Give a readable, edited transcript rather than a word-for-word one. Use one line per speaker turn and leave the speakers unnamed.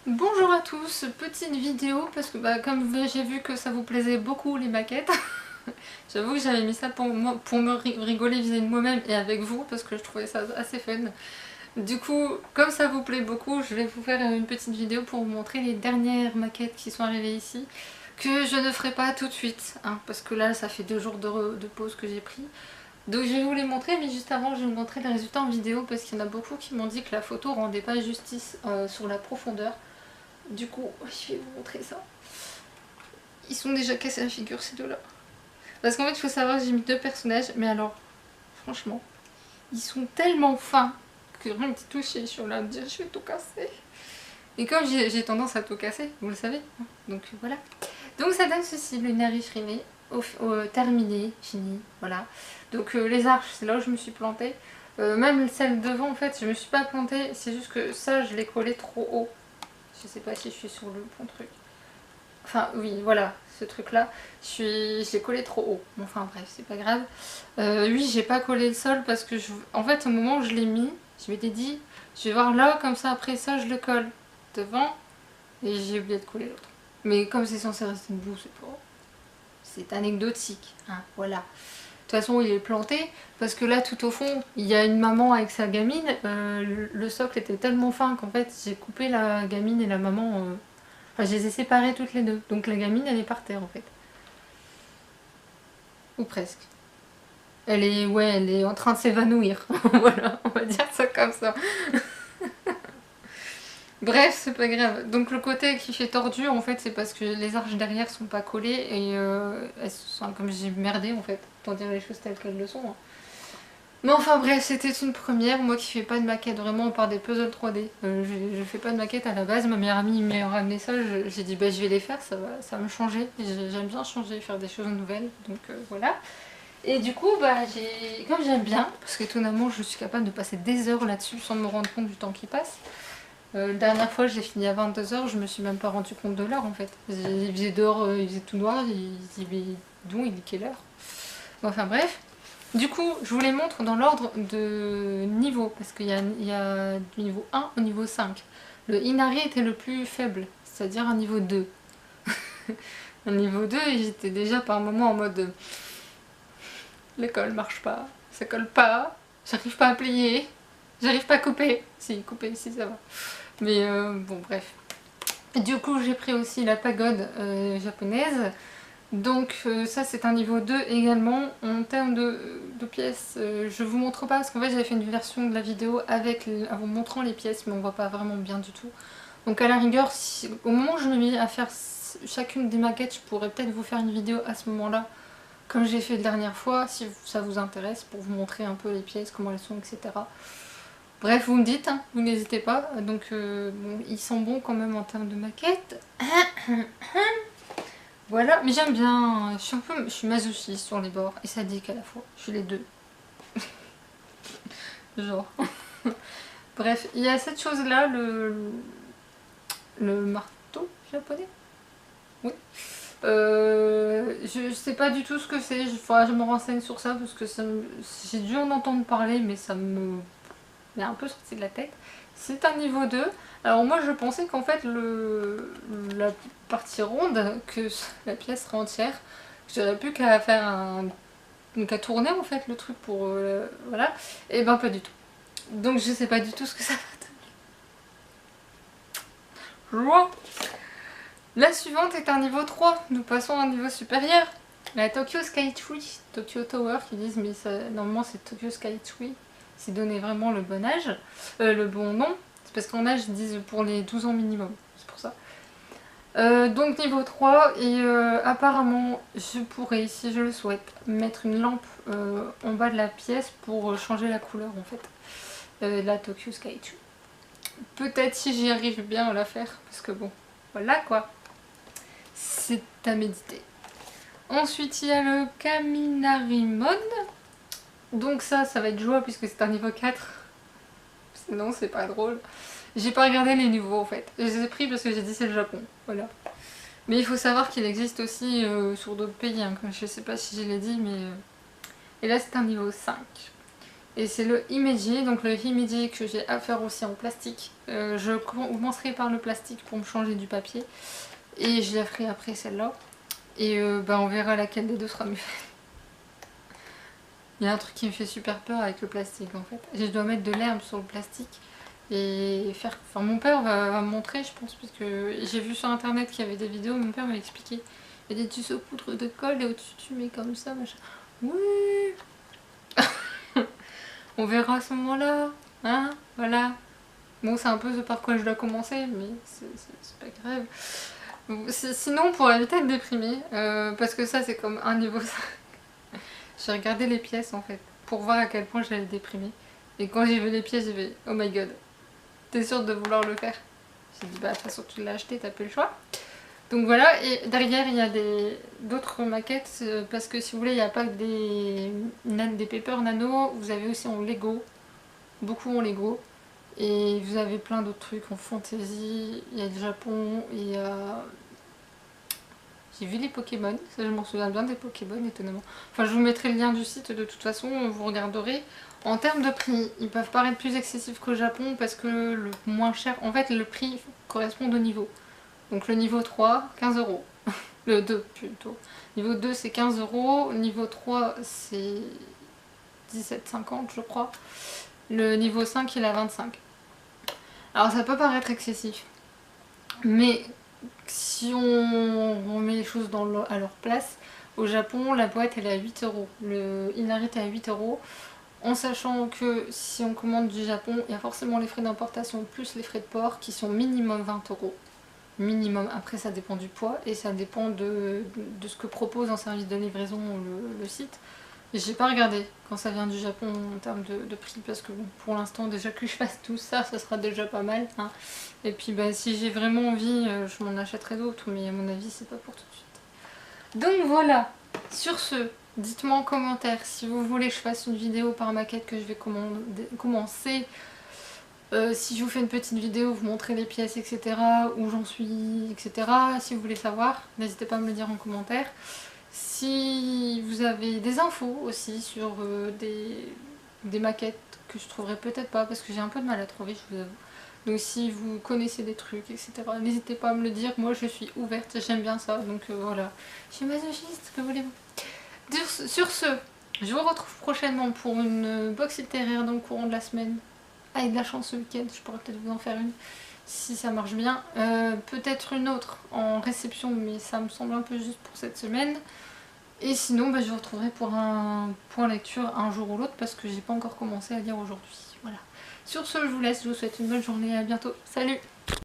Bonjour à tous, petite vidéo parce que comme j'ai vu que ça vous plaisait beaucoup les maquettes, j'avoue que j'avais mis ça pour me rigoler vis-à-vis de moi-même et avec vous parce que je trouvais ça assez fun. Du coup, comme ça vous plaît beaucoup, je vais vous faire une petite vidéo pour vous montrer les dernières maquettes qui sont arrivées ici, que je ne ferai pas tout de suite, hein, parce que là ça fait 2 jours de pause que j'ai pris. Donc je vais vous les montrer, mais juste avant je vais vous montrer les résultats en vidéo parce qu'il y en a beaucoup qui m'ont dit que la photo rendait pas justice sur la profondeur. Du coup, je vais vous montrer ça. Ils sont déjà cassés la figure ces deux-là. Parce qu'en fait, il faut savoir que j'ai mis 2 personnages, mais alors, franchement, ils sont tellement fins que rien que toucher, je suis là à me dire je vais tout casser. Et comme j'ai tendance à tout casser, vous le savez, hein, donc voilà. Donc ça donne ceci, le Inari Shrimé, terminé, fini, voilà. Donc les arches, c'est là où je me suis plantée. Même celle devant, en fait, je me suis pas plantée, c'est juste que ça, je l'ai collé trop haut. Je sais pas si je suis sur le bon truc. Enfin, oui, voilà, ce truc-là. Je l'ai collé trop haut. Bon, enfin, bref, c'est pas grave. Oui, j'ai pas collé le sol parce que, en fait, au moment où je l'ai mis, je m'étais dit, je vais voir là, comme ça, après ça, je le colle devant. Et j'ai oublié de coller l'autre. Mais comme c'est censé rester debout, c'est pas... C'est anecdotique, hein, voilà. De toute façon, il est planté, parce que là, tout au fond, il y a une maman avec sa gamine. Le socle était tellement fin qu'en fait, j'ai coupé la gamine et la maman. Enfin, je les ai séparées toutes les deux. Donc la gamine, elle est par terre, en fait. Ou presque. Elle est en train de s'évanouir. Voilà, on va dire ça comme ça. Bref, c'est pas grave. Donc le côté qui fait tordu, en fait, c'est parce que les arches derrière sont pas collées et elles sont comme j'ai merdé, en fait. Pour dire les choses telles qu'elles le sont, hein. Mais enfin bref, c'était une première, moi qui fais pas de maquette vraiment par des puzzles 3D. Je fais pas de maquette à la base, ma meilleure amie m'a ramené ça, j'ai dit bah je vais les faire, ça va me changer. J'aime bien changer, faire des choses nouvelles, donc voilà. Et du coup, comme j'aime bien, parce qu'étonnamment je suis capable de passer des heures là-dessus sans me rendre compte du temps qui passe. La dernière fois j'ai fini à 22h, je me suis même pas rendu compte de l'heure en fait. Il faisait dehors, il faisait tout noir, il dit mais d'où il dit quelle heure. Bon, enfin bref. Du coup, je vous les montre dans l'ordre de niveau, parce qu'il y a du niveau 1 au niveau 5. Le Inari était le plus faible, c'est-à-dire un niveau 2. Un niveau 2, et j'étais déjà par moment en mode l'école marche pas, ça colle pas, j'arrive pas à plier, j'arrive pas à couper. Si, couper ici ça va. Mais bon, bref. Du coup, j'ai pris aussi la pagode japonaise. Donc ça c'est un niveau 2 également. En termes de pièces, je vous montre pas parce qu'en fait j'avais fait une version de la vidéo en vous montrant les pièces mais on voit pas vraiment bien du tout. Donc à la rigueur, au moment où je me mets à faire chacune des maquettes, je pourrais peut-être vous faire une vidéo à ce moment-là, comme j'ai fait la dernière fois, si ça vous intéresse, pour vous montrer un peu les pièces, comment elles sont, etc. Bref, vous me dites, hein, vous n'hésitez pas. Donc bon, ils sont bons quand même en termes de maquettes. Voilà, mais j'aime bien, je suis masochiste sur les bords et sadique à la fois, je suis les deux. Genre. Bref, il y a cette chose là, le marteau japonais. Oui. Je sais pas du tout ce que c'est, je me renseigne sur ça parce que j'ai dû en entendre parler mais ça me est un peu sorti de la tête. C'est un niveau 2. Alors moi je pensais qu'en fait la partie ronde, que la pièce serait entière, j'aurais plus qu'à faire qu'à tourner en fait le truc pour voilà, et ben pas du tout. Donc je sais pas du tout ce que ça va donner. Joie. La suivante est un niveau 3, nous passons à un niveau supérieur. La Tokyo Skytree, Tokyo Tower qui disent mais normalement c'est Tokyo Skytree, c'est donné vraiment le bon âge, le bon nom. C'est parce qu'en âge ils disent pour les 12 ans minimum, c'est pour ça. Donc niveau 3 et apparemment je pourrais, si je le souhaite, mettre une lampe en bas de la pièce pour changer la couleur en fait de la Tokyo Skytree. Peut-être si j'y arrive bien à la faire, parce que bon, voilà quoi, c'est à méditer. Ensuite il y a le Kaminari Mode, donc ça va être jouable puisque c'est un niveau 4, sinon c'est pas drôle. J'ai pas regardé les niveaux en fait, je les ai pris parce que j'ai dit c'est le Japon, voilà. Mais il faut savoir qu'il existe aussi sur d'autres pays, hein. Je sais pas si je l'ai dit, mais... Et là c'est un niveau 5. Et c'est le Himeji, donc le Himeji que j'ai à faire aussi en plastique. Je commencerai par le plastique pour me changer du papier. Et je la ferai après celle-là. Et on verra laquelle des deux sera mieux. Il y a un truc qui me fait super peur avec le plastique en fait. Je dois mettre de l'herbe sur le plastique et faire... Enfin mon père va me montrer je pense, parce que j'ai vu sur internet qu'il y avait des vidéos, mon père m'a expliqué. Il y a des tutos poudre de colle et au-dessus tu mets comme ça, machin. Oui. On verra à ce moment-là, hein, voilà. Bon, c'est un peu ce par quoi je dois commencer, mais c'est pas grave. Sinon, pour éviter de déprimer, parce que ça c'est comme un niveau 5, j'ai regardé les pièces en fait, pour voir à quel point j'allais déprimer. Et quand j'ai vu les pièces, j'ai fait oh my god, t'es sûre de vouloir le faire? J'ai dit bah de toute façon tu l'as acheté, t'as plus le choix. Donc voilà, et derrière il y a d'autres maquettes, parce que si vous voulez, il n'y a pas que des Paper Nano, vous avez aussi en Lego, beaucoup en Lego. Et vous avez plein d'autres trucs en fantasy, il y a le Japon, il y a... J'ai vu les Pokémon, ça je m'en souviens bien des Pokémon étonnamment. Enfin je vous mettrai le lien du site de toute façon, vous regarderez. En termes de prix, ils peuvent paraître plus excessifs qu'au Japon parce que le moins cher, en fait le prix correspond au niveau. Donc le niveau 3, 15 €. Le 2 plutôt. Niveau 2 c'est 15 €, niveau 3 c'est 17,50 je crois. Le niveau 5 il est à 25. Alors ça peut paraître excessif, mais si on remet les choses à leur place, au Japon la boîte elle est à 8 €, le Inarit est à 8 €, en sachant que si on commande du Japon, il y a forcément les frais d'importation plus les frais de port qui sont minimum 20 €. Minimum, après ça dépend du poids et ça dépend de ce que propose en service de livraison le site. J'ai pas regardé quand ça vient du Japon en termes de prix, parce que bon, pour l'instant déjà que je fasse tout ça, ça sera déjà pas mal, hein. Et puis bah, si j'ai vraiment envie, je m'en achèterai d'autres, mais à mon avis c'est pas pour tout de suite. Donc voilà, sur ce, dites-moi en commentaire si vous voulez que je fasse une vidéo par maquette que je vais commencer. Si je vous fais une petite vidéo, vous montrez les pièces, etc. Où j'en suis, etc. Si vous voulez savoir, n'hésitez pas à me le dire en commentaire. Si vous avez des infos aussi sur des maquettes que je trouverai peut-être pas, parce que j'ai un peu de mal à trouver, je vous avoue. Donc si vous connaissez des trucs, etc. n'hésitez pas à me le dire, moi je suis ouverte, j'aime bien ça, donc voilà. Je suis masochiste, que voulez-vous. Sur ce, je vous retrouve prochainement pour une box littéraire dans le courant de la semaine. Avec de la chance ce week-end, je pourrais peut-être vous en faire une, si ça marche bien. Peut-être une autre en réception, mais ça me semble un peu juste pour cette semaine. Et sinon, je vous retrouverai pour un point lecture un jour ou l'autre, parce que j'ai pas encore commencé à lire aujourd'hui. Voilà. Sur ce, je vous laisse, je vous souhaite une bonne journée et à bientôt. Salut!